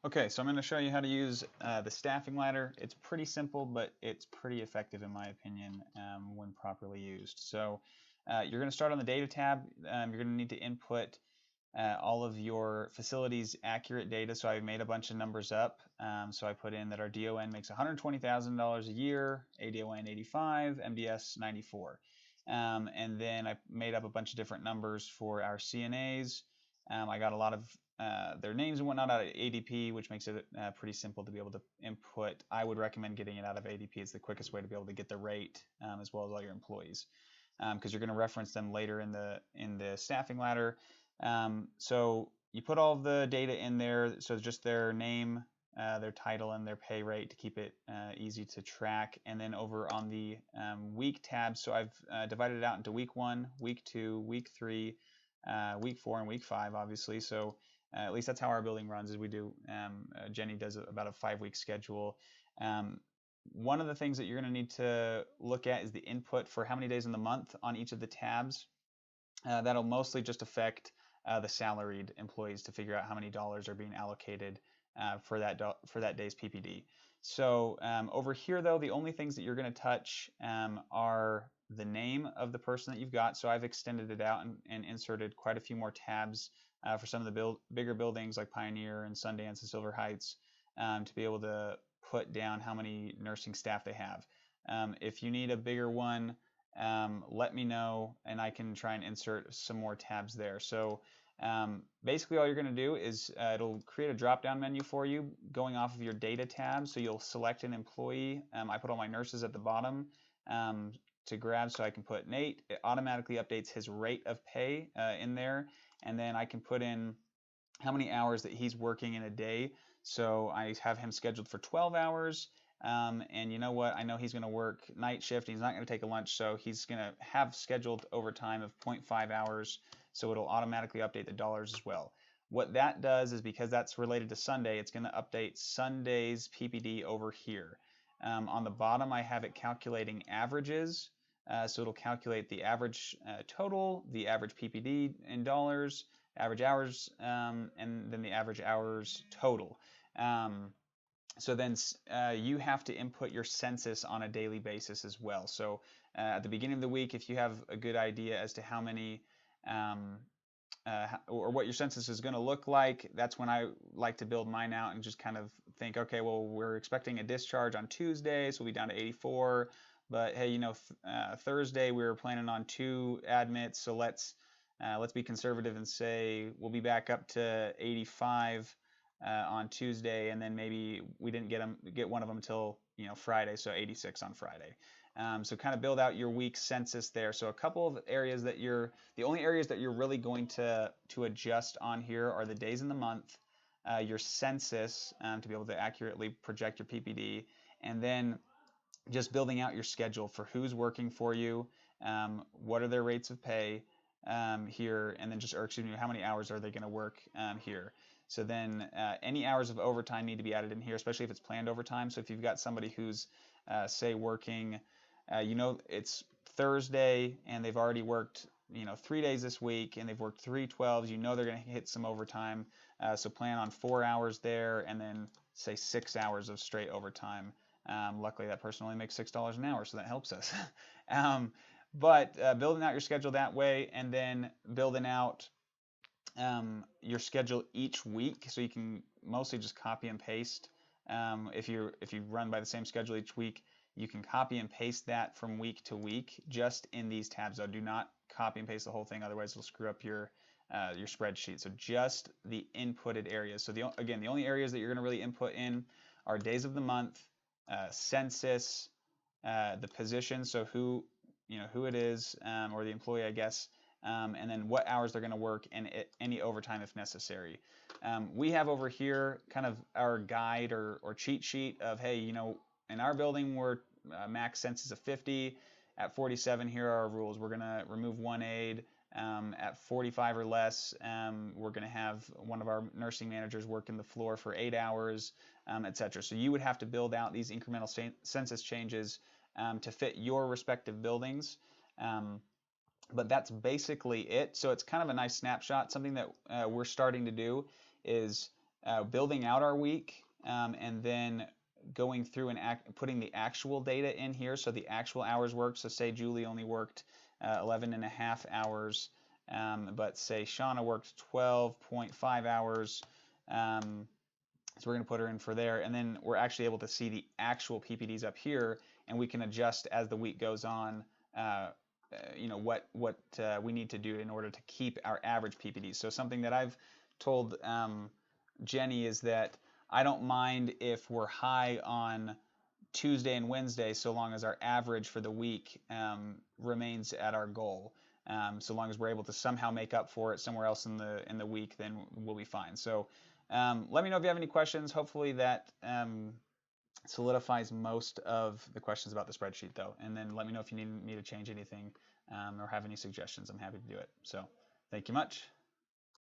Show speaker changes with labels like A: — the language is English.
A: Okay, so I'm going to show you how to use the staffing ladder. It's pretty simple, but it's pretty effective in my opinion when properly used. So you're going to start on the data tab. You're going to need to input all of your facility's accurate data. So I made a bunch of numbers up. So I put in that our DON makes $120,000 a year, ADON 85, MDS 94. And then I made up a bunch of different numbers for our CNAs. I got a lot of their names and whatnot out of ADP, which makes it pretty simple to be able to input. I would recommend getting it out of ADP. It's the quickest way to be able to get the rate as well as all your employees, because you're going to reference them later in the staffing ladder. So you put all the data in there, so just their name, their title, and their pay rate to keep it easy to track. And then over on the week tab, so I've divided it out into week 1, week 2, week 3, week 4, and week 5, obviously. So at least that's how our building runs. Is we do Jenny does about a 5-week schedule. Um, One of the things that you're going to need to look at is the input for how many days in the month on each of the tabs. That'll mostly just affect the salaried employees to figure out how many dollars are being allocated for that day's PPD. So over here, though, the only things that you're going to touch are the name of the person that you've got. So I've extended it out and inserted quite a few more tabs for some of the bigger buildings like Pioneer and Sundance and Silver Heights to be able to put down how many nursing staff they have. If you need a bigger one, let me know and I can try and insert some more tabs there. So basically all you're going to do is it'll create a drop down menu for you going off of your data tab. So you'll select an employee. I put all my nurses at the bottom to grab, so I can put Nate. It automatically updates his rate of pay in there, and then I can put in how many hours that he's working in a day. So I have him scheduled for 12 hours. And you know what? I know he's going to work night shift. He's not going to take a lunch, so he's going to have scheduled overtime of 0.5 hours. So it'll automatically update the dollars as well. What that does is, because that's related to Sunday, it's going to update Sunday's PPD over here. On the bottom, I have it calculating averages. So it'll calculate the average total, the average PPD in dollars, average hours, and then the average hours total. So then you have to input your census on a daily basis as well. So at the beginning of the week, if you have a good idea as to how many or what your census is going to look like, that's when I like to build mine out and just kind of think, okay, well, we're expecting a discharge on Tuesday, so we'll be down to 84. But hey, Thursday we were planning on 2 admits, so let's be conservative and say we'll be back up to 85 on Tuesday, and then maybe we didn't get one of them until Friday, so 86 on Friday. So kind of build out your week census there. So a couple of areas that the only areas that you're really going to adjust on here are the days in the month, your census to be able to accurately project your PPD, and then just building out your schedule for who's working for you, what are their rates of pay here, and then how many hours are they going to work here. So then any hours of overtime need to be added in here, especially if it's planned overtime. So if you've got somebody who's, say, working, it's Thursday and they've already worked, 3 days this week and they've worked 3 12s, they're going to hit some overtime. So plan on 4 hours there and then say 6 hours of straight overtime. Luckily, that person only makes $6 an hour, so that helps us. But building out your schedule that way, and then building out your schedule each week, so you can mostly just copy and paste. If you run by the same schedule each week, you can copy and paste that from week to week just in these tabs. Though, do not copy and paste the whole thing, otherwise it'll screw up your spreadsheet. So just the inputted areas. So again, the only areas that you're going to really input in are days of the month, census, the position, so who it is, or the employee, I guess, and then what hours they're going to work, and any overtime if necessary. We have over here kind of our guide or cheat sheet of, hey, in our building we're max census of 50. At 47, here are our rules. We're going to remove one aide. At 45 or less, we're going to have one of our nursing managers working the floor for 8 hours, etc. So you would have to build out these incremental census changes to fit your respective buildings. But that's basically it. So it's kind of a nice snapshot. Something that we're starting to do is building out our week, and then going through and putting the actual data in here. So the actual hours worked. So say Julie only worked 11.5 hours, but say Shauna worked 12.5 hours. So we're going to put her in for there, and then we're actually able to see the actual PPDs up here, and we can adjust as the week goes on. What we need to do in order to keep our average PPDs. So something that I've told Jenny is that I don't mind if we're high on Tuesday and Wednesday, so long as our average for the week remains at our goal. So long as we're able to somehow make up for it somewhere else in the week, then we'll be fine. So let me know if you have any questions. Hopefully that solidifies most of the questions about the spreadsheet, though. And then let me know if you need me to change anything or have any suggestions. I'm happy to do it. So thank you much.